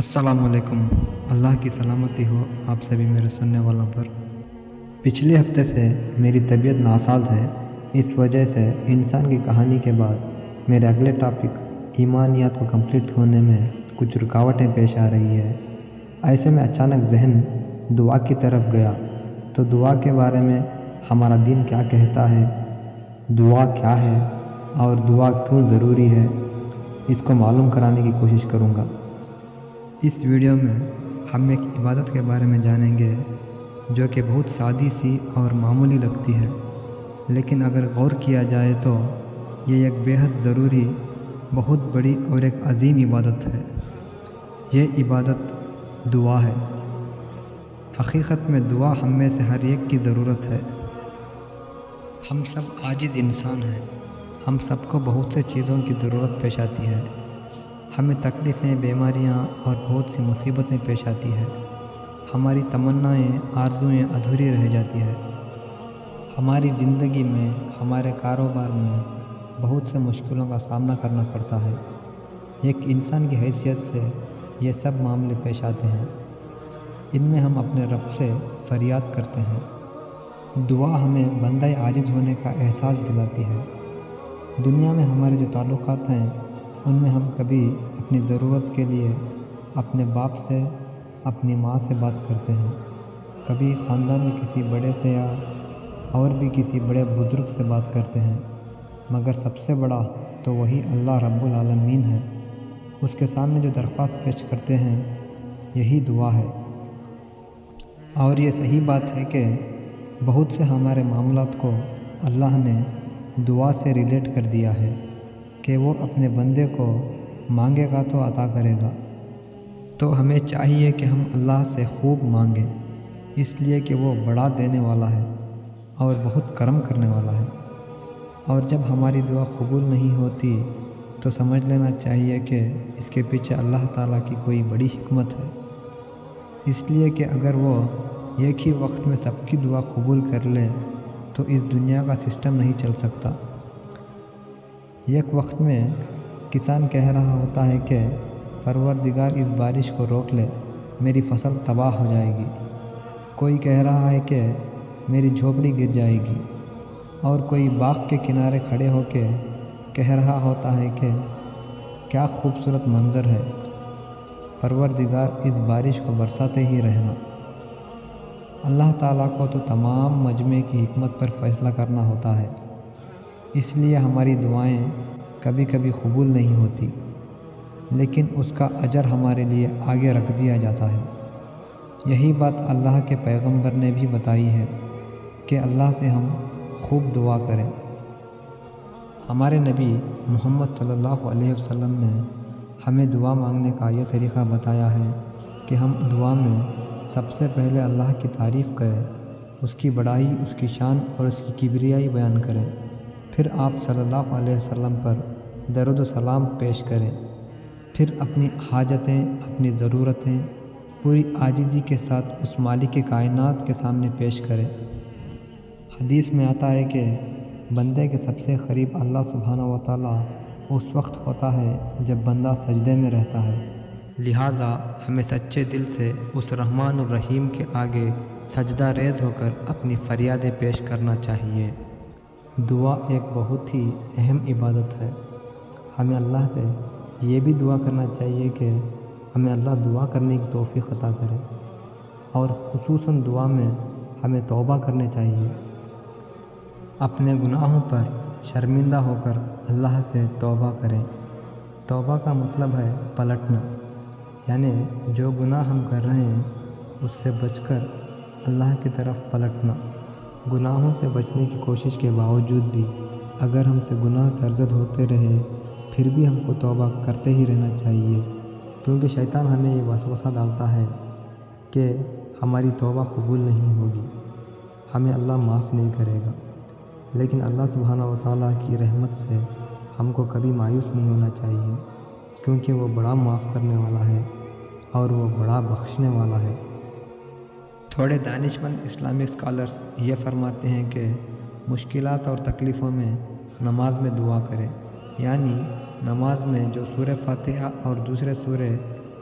السلام علیکم۔ اللہ کی سلامتی ہو آپ سبھی میرے سننے والوں پر۔ پچھلے ہفتے سے میری طبیعت ناساز ہے، اس وجہ سے انسان کی کہانی کے بعد میرے اگلے ٹاپک ایمانیات کو کمپلیٹ ہونے میں کچھ رکاوٹیں پیش آ رہی ہے۔ ایسے میں اچانک ذہن دعا کی طرف گیا تو دعا کے بارے میں ہمارا دین کیا کہتا ہے، دعا کیا ہے اور دعا کیوں ضروری ہے، اس کو معلوم کرانے کی کوشش کروں گا۔ اس ویڈیو میں ہم ایک عبادت کے بارے میں جانیں گے جو کہ بہت سادی سی اور معمولی لگتی ہے، لیکن اگر غور کیا جائے تو یہ ایک بیحد ضروری، بہت بڑی اور ایک عظیم عبادت ہے۔ یہ عبادت دعا ہے۔ حقیقت میں دعا ہم میں سے ہر ایک کی ضرورت ہے۔ ہم سب عاجز انسان ہیں، ہم سب کو بہت سے چیزوں کی ضرورت پیش آتی ہے۔ ہمیں تکلیفیں، بیماریاں اور بہت سی مصیبتیں پیش آتی ہیں۔ ہماری تمنائیں، آرزوئیں ادھوری رہ جاتی ہیں۔ ہماری زندگی میں، ہمارے کاروبار میں بہت سے مشکلوں کا سامنا کرنا پڑتا ہے۔ ایک انسان کی حیثیت سے یہ سب معاملے پیش آتے ہیں۔ ان میں ہم اپنے رب سے فریاد کرتے ہیں۔ دعا ہمیں بندہ عاجز ہونے کا احساس دلاتی ہے۔ دنیا میں ہمارے جو تعلقات ہیں ان میں ہم کبھی اپنی ضرورت کے لیے اپنے باپ سے، اپنی ماں سے بات کرتے ہیں، کبھی خاندان میں کسی بڑے سے یا اور بھی کسی بڑے بزرگ سے بات کرتے ہیں، مگر سب سے بڑا تو وہی اللہ رب العالمین ہے۔ اس کے سامنے جو درخواست پیش کرتے ہیں یہی دعا ہے۔ اور یہ صحیح بات ہے کہ بہت سے ہمارے معاملات کو اللہ نے دعا سے ریلیٹ کر دیا ہے کہ وہ اپنے بندے کو مانگے گا تو عطا کرے گا۔ تو ہمیں چاہیے کہ ہم اللہ سے خوب مانگیں، اس لیے کہ وہ بڑا دینے والا ہے اور بہت کرم کرنے والا ہے۔ اور جب ہماری دعا قبول نہیں ہوتی تو سمجھ لینا چاہیے کہ اس کے پیچھے اللہ تعالیٰ کی کوئی بڑی حکمت ہے۔ اس لیے کہ اگر وہ ایک ہی وقت میں سب کی دعا قبول کر لے تو اس دنیا کا سسٹم نہیں چل سکتا۔ ایک وقت میں کسان کہہ رہا ہوتا ہے کہ پروردگار اس بارش کو روک لے، میری فصل تباہ ہو جائے گی۔ کوئی کہہ رہا ہے کہ میری جھوپڑی گر جائے گی، اور کوئی باغ کے کنارے کھڑے ہو کے کہہ رہا ہوتا ہے کہ کیا خوبصورت منظر ہے، پروردگار اس بارش کو برساتے ہی رہنا۔ اللہ تعالیٰ کو تو تمام مجمع کی حکمت پر فیصلہ کرنا ہوتا ہے، اس لیے ہماری دعائیں کبھی کبھی قبول نہیں ہوتی، لیکن اس کا اجر ہمارے لیے آگے رکھ دیا جاتا ہے۔ یہی بات اللہ کے پیغمبر نے بھی بتائی ہے کہ اللہ سے ہم خوب دعا کریں۔ ہمارے نبی محمد صلی اللہ علیہ وسلم نے ہمیں دعا مانگنے کا یہ طریقہ بتایا ہے کہ ہم دعا میں سب سے پہلے اللہ کی تعریف کریں، اس کی بڑائی، اس کی شان اور اس کی کبریائی بیان کریں، پھر آپ صلی اللہ علیہ وسلم پر درود و سلام پیش کریں، پھر اپنی حاجتیں، اپنی ضرورتیں پوری عاجزی کے ساتھ اس مالک کائنات کے سامنے پیش کریں۔ حدیث میں آتا ہے کہ بندے کے سب سے قریب اللہ سبحانہ و تعالیٰ اس وقت ہوتا ہے جب بندہ سجدے میں رہتا ہے، لہٰذا ہمیں سچے دل سے اس رحمان الرحیم کے آگے سجدہ ریز ہو کر اپنی فریادیں پیش کرنا چاہیے۔ دعا ایک بہت ہی اہم عبادت ہے۔ ہمیں اللہ سے یہ بھی دعا کرنا چاہیے کہ ہمیں اللہ دعا کرنے کی توفیق عطا کرے، اور خصوصاً دعا میں ہمیں توبہ کرنے چاہیے۔ اپنے گناہوں پر شرمندہ ہو کر اللہ سے توبہ کریں۔ توبہ کا مطلب ہے پلٹنا، یعنی جو گناہ ہم کر رہے ہیں اس سے بچ کر اللہ کی طرف پلٹنا۔ گناہوں سے بچنے کی کوشش کے باوجود بھی اگر ہم سے گناہ سرزد ہوتے رہے پھر بھی ہم کو توبہ کرتے ہی رہنا چاہیے، کیونکہ شیطان ہمیں یہ وسوسہ ڈالتا ہے کہ ہماری توبہ قبول نہیں ہوگی، ہمیں اللہ معاف نہیں کرے گا۔ لیکن اللہ سبحانہ و تعالیٰ کی رحمت سے ہم کو کبھی مایوس نہیں ہونا چاہیے، کیونکہ وہ بڑا معاف کرنے والا ہے اور وہ بڑا بخشنے والا ہے۔ تھوڑے دانشمند اسلامک اسکالرز یہ فرماتے ہیں کہ مشکلات اور تکلیفوں میں نماز میں دعا کریں، یعنی نماز میں جو سورہ فاتحہ اور دوسرے سورے